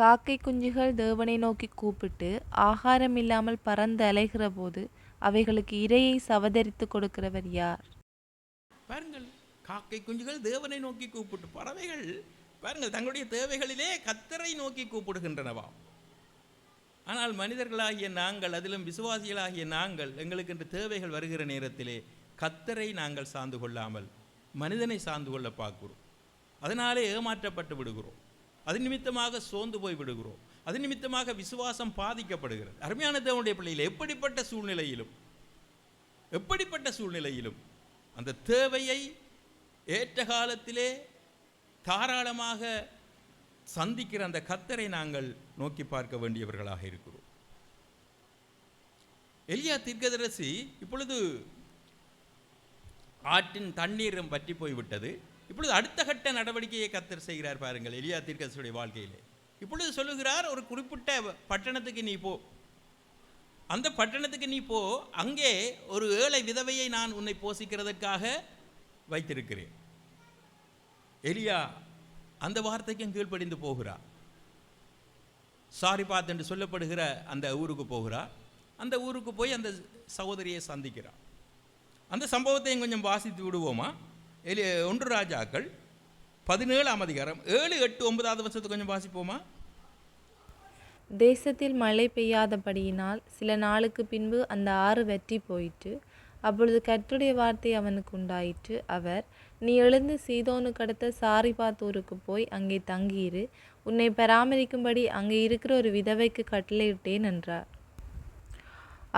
Speaker 2: காக்கை குஞ்சுகள் தேவனை நோக்கி கூப்பிட்டு ஆகாரம் இல்லாமல் பறந்து அலைகிற போது அவைகளுக்கு இரையை சவதரித்து கொடுக்கிறவர் யார்?
Speaker 1: பாருங்கள், காக்கை குஞ்சுகள் தேவனை நோக்கி கூப்பிட்டு, பறவைகள் பாருங்கள் தங்களுடைய தேவைகளிலே கர்த்தரை நோக்கி கூப்பிடுகின்றனவா. ஆனால் மனிதர்களாகிய நாங்கள், அதிலும் விசுவாசிகளாகிய நாங்கள், எங்களுக்கு என்று தேவைகள் வருகிற நேரத்திலே கர்த்தரை நாங்கள் சார்ந்து கொள்ளாமல் மனிதனை சார்ந்து கொள்ள பார்க்கிறோம். அதனாலே ஏமாற்றப்பட்டு விடுகிறோம், அது நிமித்தமாக சோர்ந்து போய் விடுகிறோம், அது நிமித்தமாக விசுவாசம் பாதிக்கப்படுகிறது. அருமையான தேவனுடைய பிள்ளையில் எப்படிப்பட்ட சூழ்நிலையிலும் அந்த தேவையை ஏற்ற காலத்திலே தாராளமாக சந்திக்கிற அந்த கர்த்தரை நாங்கள் நோக்கி பார்க்க வேண்டியவர்களாக இருக்கிறோம். எலியா தீர்க்கதரிசி இப்பொழுது ஆற்றின் தண்ணீரும் வற்றி போய்விட்டது. இப்பொழுது அடுத்த கட்ட நடவடிக்கையை கர்த்தர் செய்கிறார். பாருங்கள், எலியா தீர்க்கதரிசியுடைய வாழ்க்கையிலே இப்பொழுது சொல்லுகிறார், ஒரு குறிப்பிட்ட பட்டணத்துக்கு நீ போ, அந்த பட்டணத்துக்கு நீ போ, அங்கே ஒரு ஏழை விதவையை நான் உன்னை போஷிக்கிறதற்காக வைத்திருக்கிறேன். எலியா அந்த வார்த்தைக்கும் கீழ்ப்படிந்து போகிறார். சாரிபாத் என்று சொல்லப்படுகிற அந்த ஊருக்கு போகிறார். அந்த ஊருக்கு போய் அந்த சகோதரியை சந்திக்கிறார். அந்த சம்பவத்தையும் கொஞ்சம் வாசித்து விடுவோமா? 1 ராஜாக்கள் 17ஆம் அதிகாரம் 7, 8, 9வது வசனத்தை கொஞ்சம் வாசிப்போமா?
Speaker 2: தேசத்தில் மழை பெய்யாதபடியினால் சில நாளுக்கு பின்பு அந்த ஆறு வற்றி போயிற்று. அப்பொழுது கர்த்தருடைய வார்த்தை அவனுக்கு உண்டாயிற்று. அவர், நீ எழுந்து சீதோனுக்கு அடுத்த சாரிபாத் ஊருக்கு போய் அங்கே தங்கியிரு, உன்னை பராமரிக்கும்படி அங்கே இருக்கிற ஒரு விதவைக்கு கட்டளையிட்டேன் என்றார்.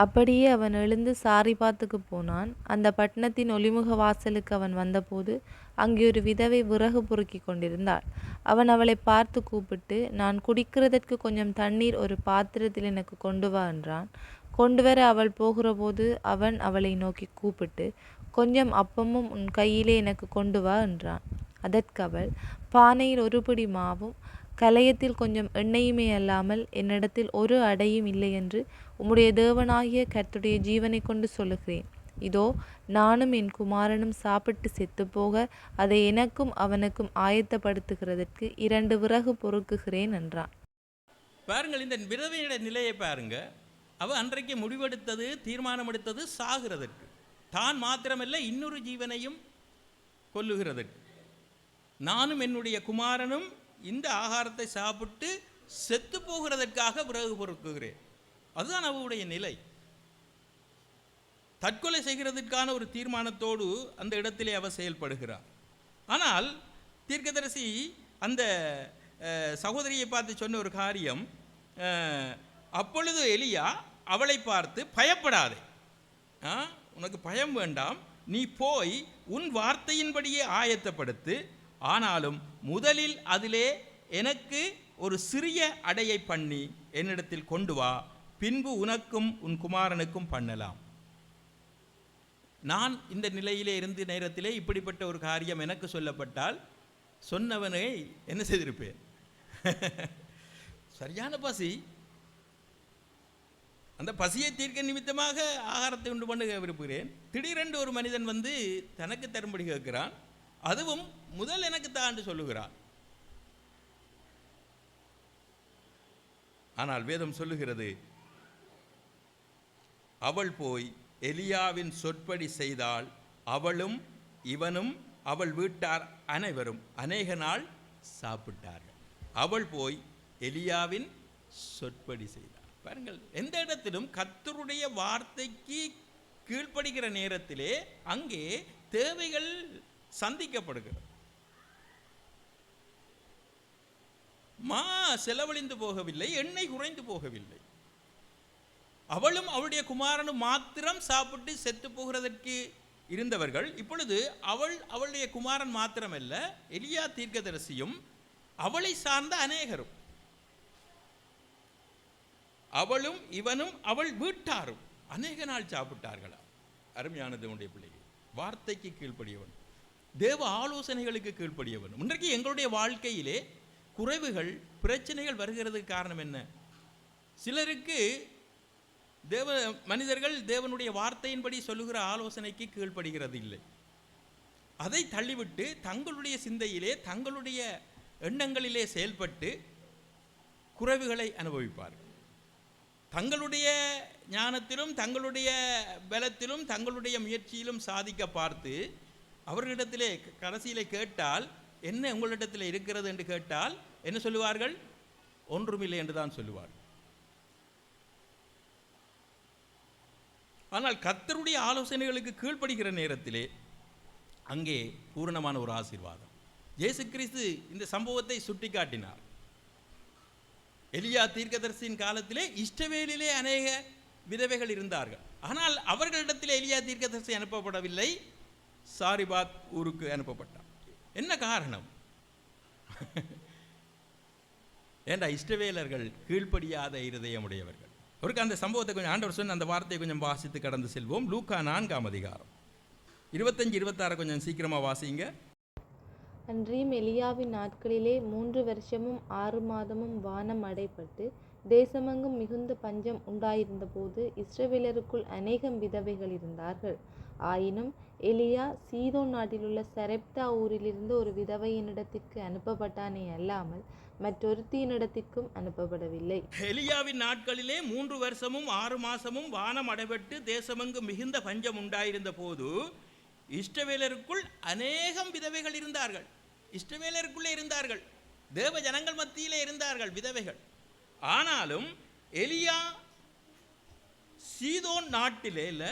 Speaker 2: அப்படியே அவன் எழுந்து சாரிபாத்துக்கு போனான். அந்த பட்டணத்தின் ஒலிமுக வாசலுக்கு அவன் வந்தபோது அங்கே ஒரு விதவை விறகு பொறுக்கி கொண்டிருந்தாள். அவன் அவளை பார்த்து கூப்பிட்டு, நான் குடிக்கிறதற்கு கொஞ்சம் தண்ணீர் ஒரு பாத்திரத்தில் எனக்கு கொண்டு வா என்றான். கொண்டு வர அவள் போகிறபோது அவன் அவளை நோக்கி கூப்பிட்டு, கொஞ்சம் அப்பமும் உன் கையிலே எனக்கு கொண்டு வா என்றான். அதற்கு அவள், பானையில் ஒரு பிடி மாவும் கலயத்தில் கொஞ்சம் எண்ணெயுமே அல்லாமல் என்னிடத்தில் ஒரு அடையும் இல்லை என்று உம்முடைய தேவனாகிய கர்த்தருடைய ஜீவனை கொண்டு சொல்லுகிறேன். இதோ, நானும் என் குமாரனும் சாப்பிட்டு செத்து போக அதை எனக்கும் அவனுக்கும் ஆயத்தப்படுத்துகிறதற்கு 2 விறகு பொறுக்குகிறேன் என்றான்.
Speaker 1: பாருங்கள், இந்த விதவையோட நிலையை பாருங்க. அவள் அன்றைக்கு முடிவெடுத்தது, தீர்மானம் எடுத்தது சாகிறதற்கு, தான் மாத்திரமல்ல இன்னொரு ஜீவனையும் கொல்லுகிறதற்கு. நானும் என்னுடைய குமாரனும் இந்த ஆகாரத்தை சாப்பிட்டு செத்து போகிறதற்காக விறகு பொறுக்குகிறேன். அதுதான் அவளுடைய நிலை. தற்கொலை செய்கிறதுக்கான ஒரு தீர்மானத்தோடு அந்த இடத்திலே அவர் செயல்படுகிறார். ஆனால் தீர்க்கதரிசி அந்த சகோதரியை பார்த்து சொன்ன ஒரு காரியம், அப்பொழுது எலியா அவளை பார்த்து, பயப்படாதே, உனக்கு பயம் வேண்டாம், நீ போய் உன் வார்த்தையின்படியே ஆயத்தப்படுத்து, ஆனாலும் முதலில் அதிலே எனக்கு ஒரு சிறிய அடையை பண்ணி என்னிடத்தில் கொண்டு வா, பின்பு உனக்கும் உன் குமாரனுக்கும் பண்ணலாம். நான் இந்த நிலையிலே இருந்த நேரத்திலே இப்படிப்பட்ட ஒரு காரியம் எனக்கு சொல்லப்பட்டால் சொன்னவனை என்ன செய்திருப்பேன்? சரியான பசி, அந்த பசியை தீர்க்க நிமித்தமாக ஆகாரத்தை உண்டு பண்ண விரும்புகிறேன். திடீரென்று ஒரு மனிதன் வந்து தனக்கு தரும்படி கேட்கிறான். அதுவும் முதல் எனக்கு தான் என்று சொல்லுகிறார். ஆனால் வேதம் சொல்லுகிறது, அவள் போய் எலியாவின் சொற்படி செய்தால் அவளும் இவனும் அவள் வீட்டார் அனைவரும் அநேக நாள் சாப்பிட்டார்கள். அவள் போய் எலியாவின் சொற்படி செய்தார். பாருங்கள், எந்த இடத்திலும் கர்த்தருடைய வார்த்தைக்கு கீழ்ப்படுகிற நேரத்திலே அங்கே தேவைகள் சந்திக்கப்படுகிறது. மா செலவழிந்து போகவில்லை, எண்ணெய் குறைந்து போகவில்லை. அவளும் அவளுடைய குமாரனும் மாத்திரம் சாப்பிட்டு செத்து போகிறதற்கு இருந்தவர்கள் இப்பொழுது அவளுடைய குமாரன் மாத்திரமல்ல, எலியா தீர்க்கதரிசியும் அவளை சார்ந்த அநேகரும், அவளும் இவனும் அவள் வீட்டாரும் அநேக நாள் சாப்பிட்டார்களா. அருமையானது உடைய பிள்ளைகள், வார்த்தைக்கு கீழ்ப்படியவன், தேவ ஆலோசனைகளுக்கு கீழ்ப்படியவன். இன்றைக்கு எங்களுடைய வாழ்க்கையிலே குறைவுகள், பிரச்சனைகள் வருகிறதுக்கு காரணம் என்ன? சிலருக்கு மனிதர்கள் தேவனுடைய வார்த்தையின்படி சொல்லுகிற ஆலோசனைக்கு கீழ்ப்படுகிறது இல்லை. அதை தள்ளிவிட்டு தங்களுடைய சிந்தையிலே, தங்களுடைய எண்ணங்களிலே செயல்பட்டு குறைவுகளை அனுபவிப்பார்கள். தங்களுடைய ஞானத்திலும் தங்களுடைய பலத்திலும் தங்களுடைய முயற்சியிலும் சாதிக்க பார்த்து அவர்களிடத்திலே கடைசியிலே கேட்டால் என்ன உங்களிடத்தில் இருக்கிறது என்று கேட்டால் என்ன சொல்லுவார்கள்? ஒன்றுமில்லை என்று தான் சொல்லுவார்கள். ஆனால் கர்த்தருடைய ஆலோசனைகளுக்கு கீழ்ப்படுகிற நேரத்திலே அங்கே பூரணமான ஒரு ஆசீர்வாதம். இயேசு கிறிஸ்து இந்த சம்பவத்தை சுட்டி காட்டினார். எலியா தீர்க்கதரிசியின் காலத்திலே இஷ்டவேலிலே அநேக விதவைகள் இருந்தார்கள். ஆனால் அவர்களிடத்தில் எலியா தீர்க்கதரிசி அனுப்பப்படவில்லை, சாரிபாத் ஊருக்கு அனுப்பப்பட்டார். என்ன காரணம்? ஏண்டா இஷ்டவேலர்கள் கீழ்ப்படியாத இருதயமுடையவர்கள். அவருக்கு அந்த சம்பவத்தை கொஞ்சம் ஆண்டவர் சொன்ன அந்த வார்த்தையை கொஞ்சம் வாசித்து கடந்து செல்வோம். லூக்கா 4ஆம் அதிகாரம் 25-26 கொஞ்சம் சீக்கிரமாக வாசிங்க.
Speaker 2: அன்றியும் எலியாவின் நாட்களிலே 3 வருஷமும் 6 மாதமும் வானம் அடைபட்டு தேசமெங்கும் மிகுந்த பஞ்சம் உண்டாயிருந்த போது இஸ்ரவேலருக்குள் அநேகம் விதவைகள் இருந்தார்கள். ஆயினும் எலியா சீதோன் நாட்டிலுள்ள சரெப்தா ஊரிலிருந்து ஒரு விதவையினிடத்திற்கு அனுப்பப்பட்டானே அல்லாமல் மற்றொருத்தியினிடத்திற்கும் அனுப்பப்படவில்லை.
Speaker 1: எலியாவின் நாட்களிலே 3 வருஷமும் 6 மாசமும் வானம் அடைபட்டு தேசமெங்கும் மிகுந்த பஞ்சம் உண்டாயிருந்த போது இஸ்ரவேலருக்குள் அநேகம் விதவைகள் இருந்தார்கள். இஸ்ரவேலருக்குள்ளே இருந்தார்கள், தேவ ஜனங்கள் மத்தியிலே இருந்தார்கள் விதவைகள். ஆனாலும் எலியா சீதோன் நாட்டிலே இல்ல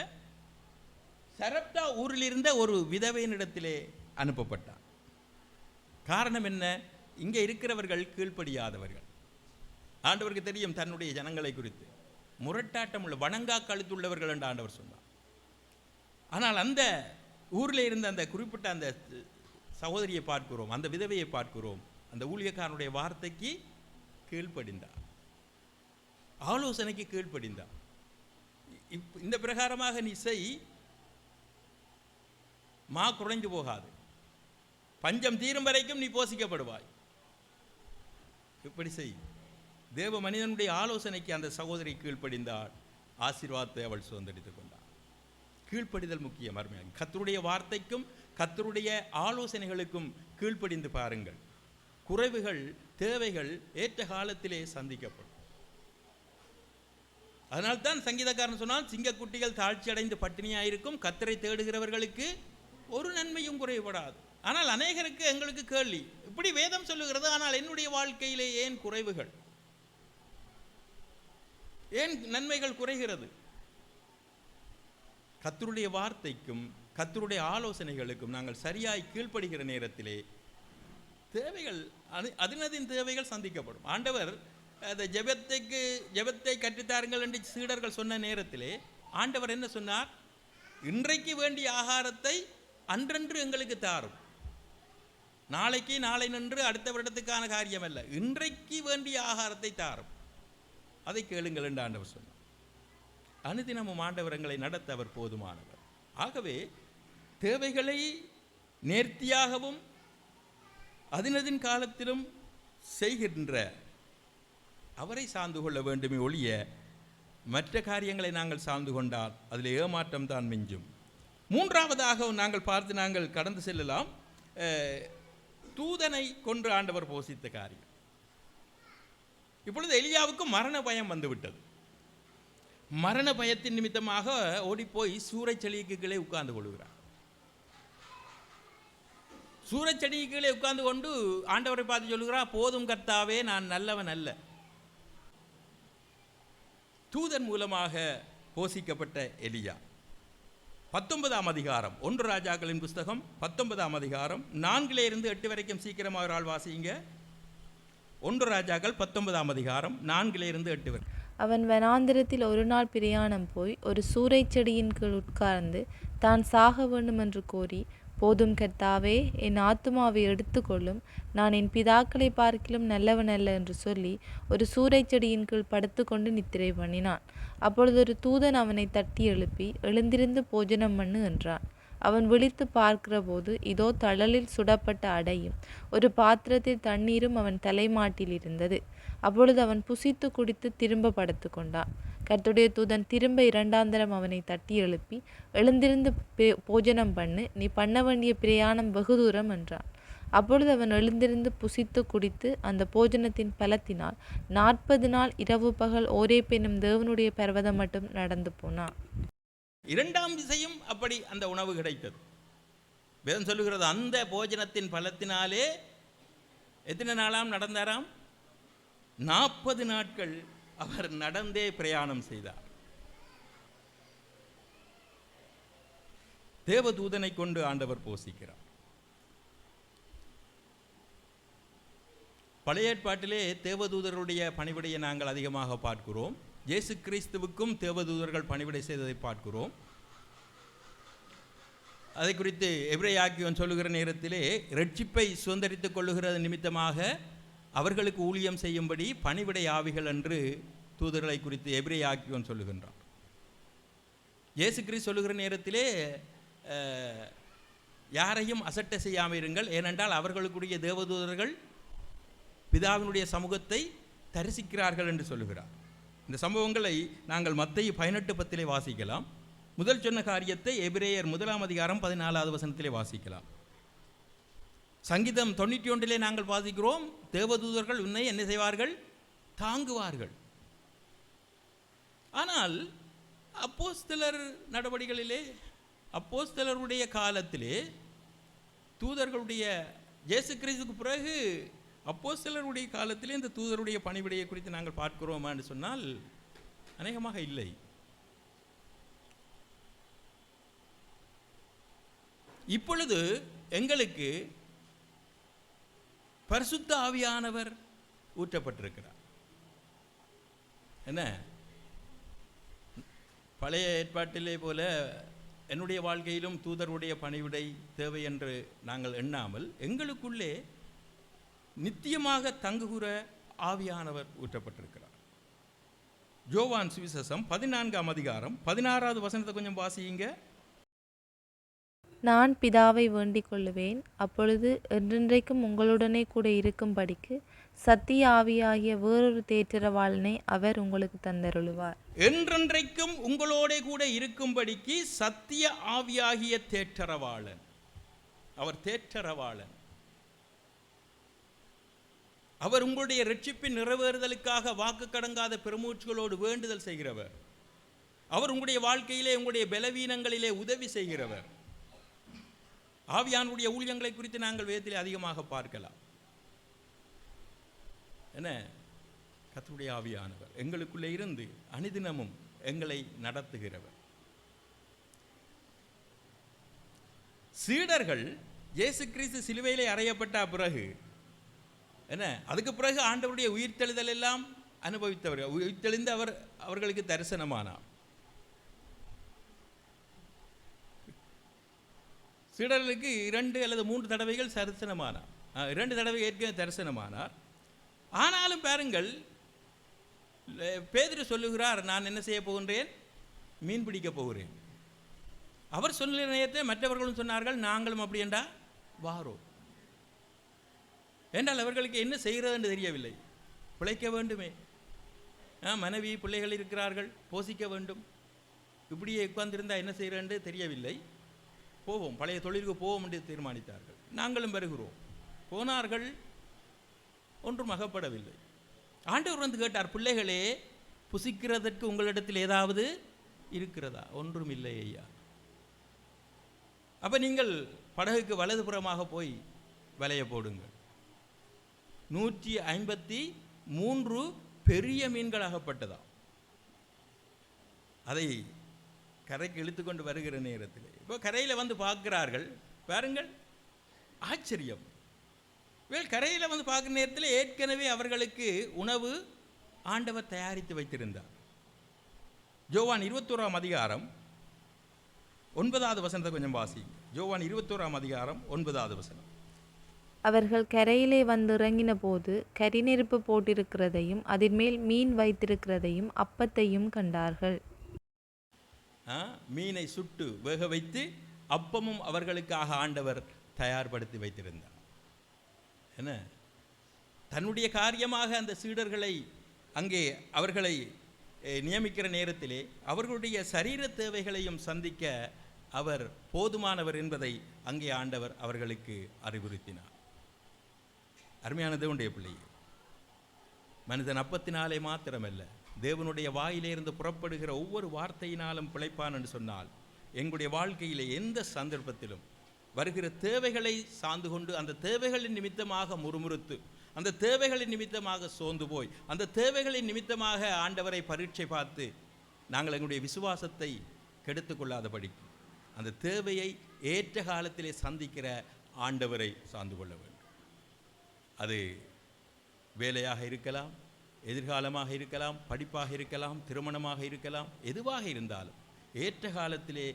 Speaker 1: சரப்தா ஊரில் இருந்த ஒரு விதவையினிடத்திலே அனுப்பப்பட்டார். காரணம் என்ன? இங்கே இருக்கிறவர்கள் கீழ்ப்படியாதவர்கள். ஆண்டவருக்கு தெரியும் தன்னுடைய ஜனங்களை குறித்து முரட்டாட்டம் உள்ள வணங்கா கழுத்துள்ளவர்கள் என்று ஆண்டவர் சொன்னார். ஆனால் அந்த ஊரில் இருந்த அந்த குறிப்பிட்ட அந்த சகோதரியை பார்க்கிறோம், அந்த விதவையை பார்க்கிறோம். அந்த ஊழியக்காரனுடைய வார்த்தைக்கு கீழ்ப்படிந்தார், ஆலோசனைக்கு கீழ்ப்படிந்தார். இந்த பிரகாரமாக நீ செய், மா குறைஞ்சு போகாது, பஞ்சம் தீரும் வரைக்கும் நீ போஷிக்கப்படுவாய், இப்படி செய். தேவ மனிதனுடைய ஆலோசனைக்கு அந்த சகோதரி கீழ்ப்படிந்தாள், ஆசீர்வாதத்தை அவள் சுதந்திரித்துக் கொண்டாள். கீழ்ப்படிதல் முக்கியம். அருமையாக கர்த்தருடைய வார்த்தைக்கும் கர்த்தருடைய ஆலோசனைகளுக்கும் கீழ்ப்படிந்து பாருங்கள். குறைவுகள், தேவைகள் ஏற்ற காலத்திலே சந்திக்கப்படும். அதனால்தான் சங்கீதக்காரன் சொன்னால், சிங்கக்குட்டிகள் தாழ்ச்சி அடைந்து பட்டினியாயிருக்கும், கர்த்தரை தேடுகிறவர்களுக்கு ஒரு நன்மையும் குறைபடாது. ஆனால் அநேகருக்கு எங்களுக்கு கேள்வி, இப்படி வேதம் சொல்லுகிறது, ஆனால் என்னுடைய வாழ்க்கையிலே ஏன் குறைவுகள், ஏன் நன்மைகள் குறைகிறது? கர்த்தருடைய வார்த்தைக்கும் கர்த்தருடைய ஆலோசனைகளுக்கும் நாங்கள் சரியாய் கீழ்ப்படுகிற நேரத்திலே தேவைகள், அதினதின் தேவைகள் சந்திக்கப்படும். ஆண்டவர் அந்த ஜெபத்தை கற்றுத்தாருங்கள் என்று சீடர்கள் சொன்ன நேரத்திலே ஆண்டவர் என்ன சொன்னார்? இன்றைக்கு வேண்டிய ஆகாரத்தை அன்றன்று எங்களுக்கு தாரும். நாளைக்கு நாளை நின்று அடுத்த வருடத்துக்கான காரியம் அல்ல, இன்றைக்கு வேண்டிய ஆகாரத்தை தாரும், அதை கேளுங்கள் என்று ஆண்டவர் சொன்னார். அனுதினமும் ஆண்டவர் எங்களை நடத்த அவர் போதுமானவர். ஆகவே தேவைகளை நேர்த்தியாகவும் அதினதின் காலத்திலும் செய்கின்ற அவரை சார்ந்து கொள்ள வேண்டுமே ஒழிய மற்ற காரியங்களை நாங்கள் சார்ந்து கொண்டால் அதில் ஏமாற்றம் தான் மிஞ்சும். மூன்றாவதாக நாங்கள் கடந்து செல்லலாம். தூதனை கொன்று ஆண்டவர் போஷித்த காரியம். இப்பொழுது எலியாவுக்கு மரண பயம் வந்துவிட்டது. மரண பயத்தின் நிமித்தமாக ஓடிப்போய் சூறைச்செடிக்கு கீழே உட்கார்ந்து கொள்கிறார். சூறைச்செடிக்கு கீழே உட்கார்ந்து கொண்டு ஆண்டவரை பார்த்து சொல்லுகிறார், போதும் கர்த்தாவே, நான் நல்லவன் அல்ல. தூதன் மூலமாக போஷிக்கப்பட்ட எலியா. 19ஆம் அதிகாரம் 1 ராஜாக்களின் புஸ்தகம் 19ஆம் அதிகாரம் 4 8 வரைக்கும் சீக்கிரமாக ஒரு ஆள் வாசிங்க. 1 ராஜாக்கள் 19ஆம் அதிகாரம் 4 8 வரை.
Speaker 2: அவன் வனாந்திரத்தில் ஒரு நாள் பிரயாணம் போய் ஒரு சூறைச் செடியின் கீழ் உட்கார்ந்து தான் சாக வேண்டும் என்று கோரி, போதும் கர்த்தாவே, என் ஆத்துமாவை எடுத்துக்கொள்ளும், நான் என் பிதாக்களை பார்க்கிலும் நல்லவன் அல்ல என்று சொல்லி ஒரு சூறைச் செடியின் கீழ் படுத்து கொண்டு நித்திரை பண்ணினான். அப்பொழுது ஒரு தூதன் அவனை தட்டி எழுப்பி, எழுந்திருந்து போஜனம் பண்ணு என்றான். அவன் விழித்து பார்க்கிற போது, இதோ தழலில் சுடப்பட்ட அடையும் ஒரு பாத்திரத்தில் தண்ணீரும் அவன் தலைமாட்டில் இருந்தது. அப்பொழுது அவன் புசித்து குடித்து திரும்ப படுத்து கொண்டான். கர்த்தருடைய தூதன் திரும்ப 2ஆம் தரம் அவனை தட்டி எழுப்பி, எழுந்திருந்து போஜனம் பண்ணு, நீ பண்ண வேண்டிய பிரயாணம் வெகு தூரம் என்றான். அப்பொழுது அவன் எழுந்திருந்து புசித்து குடித்து அந்த போஜனத்தின் பலத்தினால் 40 நாள் இரவு பகல் ஓரேப் என்னும் தேவனுடைய பர்வதம் மட்டும் நடந்து போனான்.
Speaker 1: 2ஆம் திசையும் அப்படி அந்த உணவு கிடைத்தது. வேதம் சொல்லுகிறது, அந்த போஜனத்தின் பலத்தினாலே எத்தனை நாளாம் நடந்தாராம்? 40 நாட்கள் அவர் நடந்தே பிரயாணம் செய்தார். தேவதூதனை கொண்டு ஆண்டவர் போஷிக்கிறார். பழைய ஏற்பாட்டிலே தேவதூதருடைய பணிவிடையை நாங்கள் அதிகமாக பார்க்கிறோம். இயேசு கிறிஸ்துவுக்கும் தேவதூதர்கள் பணிவிடை செய்ததை பார்க்கிறோம். அதை குறித்து எபிரேயாக்கியோன் சொல்லுகிற நேரத்திலே, இரட்சிப்பை சுதந்திரித்துக் கொள்ளுகிறது நிமித்தமாக அவர்களுக்கு ஊழியம் செய்யும்படி பணிவிடை ஆவிகள் என்று தூதர்களை குறித்து எபிரேயாக்கியோன் சொல்லுகின்றார். இயேசு கிறிஸ்து சொல்லுகிற நேரத்திலே, யாரையும் அசட்டை செய்யாமல் இருங்கள், ஏனென்றால் அவர்களுக்குரிய தேவதூதர்கள் பிதாவினுடைய சமூகத்தை தரிசிக்கிறார்கள் என்று சொல்லுகிறார். இந்த சம்பவங்களை நாங்கள் மத்தேயு 18:10 வாசிக்கலாம். முதல் சொன்ன காரியத்தை எபிரேயர் 1ஆம் அதிகாரம் 14வது வசனத்திலே வாசிக்கலாம். சங்கீதம் 91 நாங்கள் வாசிக்கிறோம், தேவதூதர்கள் உன்னை என்ன செய்வார்கள்? தாங்குவார்கள். ஆனால் அப்போஸ்தலர் நடவடிக்கைகளிலே, அப்போஸ்தலருடைய காலத்திலே, தூதர்களுடைய இயேசு கிறிஸ்துவுக்கு பிறகு அப்போஸ்தலருடைய காலத்திலே இந்த தூதருடைய பணிவிடையை குறித்து நாங்கள் பார்க்கிறோமா என்று சொன்னால் அநேகமாக இல்லை. இப்பொழுது எங்களுக்கு பரிசுத்த ஆவியானவர் ஊற்றப்பட்டிருக்கிறார். என்ன, பழைய ஏற்பாட்டிலே போல என்னுடைய வாழ்க்கையிலும் தூதருடைய பணிவிடை தேவை என்று நாங்கள் எண்ணாமல், எங்களுக்குள்ளே நித்தியமாக தங்குகிற ஆவியானவர் ஊற்றப்பட்டிருக்கிறார். யோவான் சுவிசேஷம் 14ஆம் அதிகாரம் 16வது வசனத்தை கொஞ்சம் வாசியுங்க.
Speaker 2: நான் பிதாவை வேண்டிக் கொள்ளுவேன், அப்பொழுது என்றென்றைக்கும் உங்களுடனே கூட இருக்கும்படிக்கு சத்திய ஆவியாகிய வேறொரு தேற்றரவாளனை அவர் உங்களுக்கு தந்தருளுவார்.
Speaker 1: என்றென்றைக்கும் உங்களோட கூட இருக்கும்படிக்கு சத்திய ஆவியாகிய தேற்றரவாளன். அவர் தேற்றரவாளன். அவர் உங்களுடைய இரட்சிப்பின் நிறைவேறுதலுக்காக வாக்கு கடங்காத பெருமூச்சுகளோடு வேண்டுதல் செய்கிறவர். அவர் உங்களுடைய வாழ்க்கையிலே, உங்களுடைய பலவீனங்களிலே உதவி செய்கிறவர். ஆவியானுடைய ஊழியங்களை குறித்து நாங்கள் வேதத்திலே அதிகமாக பார்க்கலாம். என்ன, கர்த்தருடைய ஆவியானவர் எங்களுக்குள்ளே இருந்து அனுதினமும் எங்களை நடத்துகிறவர். சீடர்கள் இயேசு கிறிஸ்து சிலுவையிலே அறையப்பட்ட பிறகு என்ன, அதுக்கு பிறகு ஆண்டவருடைய உயிர்த்தெழுதல் எல்லாம் அனுபவித்தவர்கள். உயிர்த்தெழுந்து அவர்களுக்கு தரிசனமானார். சீடர்களுக்கு 2 அல்லது 3 தடவைகள் தரிசனமானார். 2 தடவை ஏற்கனவே தரிசனமானார். ஆனாலும் பாருங்கள், பேதுரு சொல்லுகிறார், நான் என்ன செய்ய போகின்றேன்? மீன் பிடிக்க போகிறேன். அவர் சொல்ல நேரத்தை மற்றவர்களும் சொன்னார்கள், நாங்களும் அப்படி என்றா வாரோம். என்றால் அவர்களுக்கு என்ன செய்கிறது என்று தெரியவில்லை. பிழைக்க வேண்டுமே, மனைவி பிள்ளைகள் இருக்கிறார்கள், போஷிக்க வேண்டும். இப்படியே உட்கார்ந்திருந்தால் என்ன செய்கிறது என்று தெரியவில்லை. போவோம், பழைய தொழிலுக்கு போவோம் என்று தீர்மானித்தார்கள். நாங்களும் வருகிறோம். போனார்கள், ஒன்றும் அகப்படவில்லை. ஆண்டவர் வந்து கேட்டார், பிள்ளைகளே, புசிக்கிறதற்கு உங்களிடத்தில் ஏதாவது இருக்கிறதா? ஒன்றும் இல்லை ஐயா. அப்போ நீங்கள் படகுக்கு வலதுபுறமாக போய் வலையை போடுங்கள். 153 பெரிய மீன்கள் அகப்பட்டதா. அதை கரைக்கு இழுத்து கொண்டு வருகிற நேரத்தில் இப்போ கரையில் வந்து பார்க்கிறார்கள். பாருங்கள், ஆச்சரியம். கரையில் வந்து பார்க்குற நேரத்தில் ஏற்கனவே அவர்களுக்கு உணவு ஆண்டவர் தயாரித்து வைத்திருந்தார். யோவான் 21ஆம் அதிகாரம் 9வது வசனத்தை கொஞ்சம் வாசி. யோவான் 21ஆம் அதிகாரம் 9வது வசனம்.
Speaker 2: அவர்கள் கரையிலே வந்து இறங்கின போது கரிநெருப்பு போட்டிருக்கிறதையும் அதின் மேல் மீன் வைத்திருக்கிறதையும் அப்பத்தையும் கண்டார்கள்.
Speaker 1: மீனை சுட்டு வேக வைத்து அப்பமும் அவர்களுக்காக ஆண்டவர் தயார்படுத்தி வைத்திருந்தார். என்ன தன்னுடைய காரியமாக அந்த சீடர்களை அங்கே அவர்களை நியமிக்கிற நேரத்திலே அவர்களுடைய சரீர தேவைகளையும் சந்திக்க அவர் போதுமானவர் என்பதை அங்கே ஆண்டவர் அவர்களுக்கு அறிவுறுத்தினார். அருமையான தேவனுடைய பிள்ளையே, மனிதன் அப்பத்தினாலே மாத்திரமல்ல, தேவனுடைய வாயிலிருந்து புறப்படுகிற ஒவ்வொரு வார்த்தையினாலும் பிழைப்பான் என்று சொன்னால், எங்களுடைய வாழ்க்கையிலே எந்த சந்தர்ப்பத்திலும் வருகிற தேவைகளை சார்ந்து கொண்டு அந்த தேவைகளின் நிமித்தமாக முறுமுறுத்து, அந்த தேவைகளின் நிமித்தமாக சோர்ந்து போய், அந்த தேவைகளின் நிமித்தமாக ஆண்டவரை பரீட்சை பார்த்து நாங்கள் எங்களுடைய விசுவாசத்தை கெடுத்து கொள்ளாதபடிக்கு அந்த தேவையை ஏற்ற காலத்திலே சந்திக்கிற ஆண்டவரை சார்ந்து கொள்ள வேண்டும். அது வேலையாக இருக்கலாம், எதிர்காலமாக இருக்கலாம், படிப்பாக இருக்கலாம், திருமணமாக இருக்கலாம், எதுவாக இருந்தாலும் ஏற்ற காலத்திலே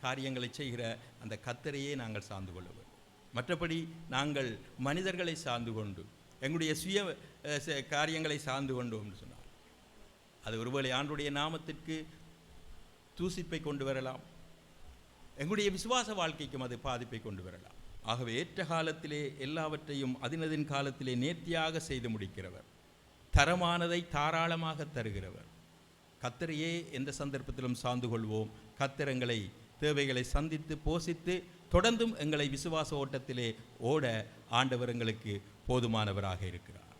Speaker 1: காரியங்களை செய்கிற அந்த கர்த்தரையே நாங்கள் சார்ந்து கொள்ள வேண்டும். மற்றபடி நாங்கள் மனிதர்களை சார்ந்து கொண்டு எங்களுடைய சுய காரியங்களை சார்ந்து கொண்டோம் என்று சொன்னார், அது ஒருவேளை ஆண்டுடைய நாமத்திற்கு தூசிப்பை கொண்டு வரலாம், எங்களுடைய விசுவாச வாழ்க்கைக்கும் அது பாதிப்பை கொண்டு வரலாம். ஆகவே ஏற்ற காலத்திலே எல்லாவற்றையும் அதினதின் காலத்திலே நேர்த்தியாக செய்து முடிக்கிறவர், தரமானதை தாராளமாக தருகிறவர் கர்த்தரையே எந்த சந்தர்ப்பத்திலும் சார்ந்து கொள்வோம். கர்த்தர் எங்களை தேவைகளை சந்தித்து போஷித்து தொடர்ந்தும் எங்களை விசுவாச ஓட்டத்திலே ஓட ஆண்டவர் எங்களுக்கு போதுமானவராக இருக்கிறார்.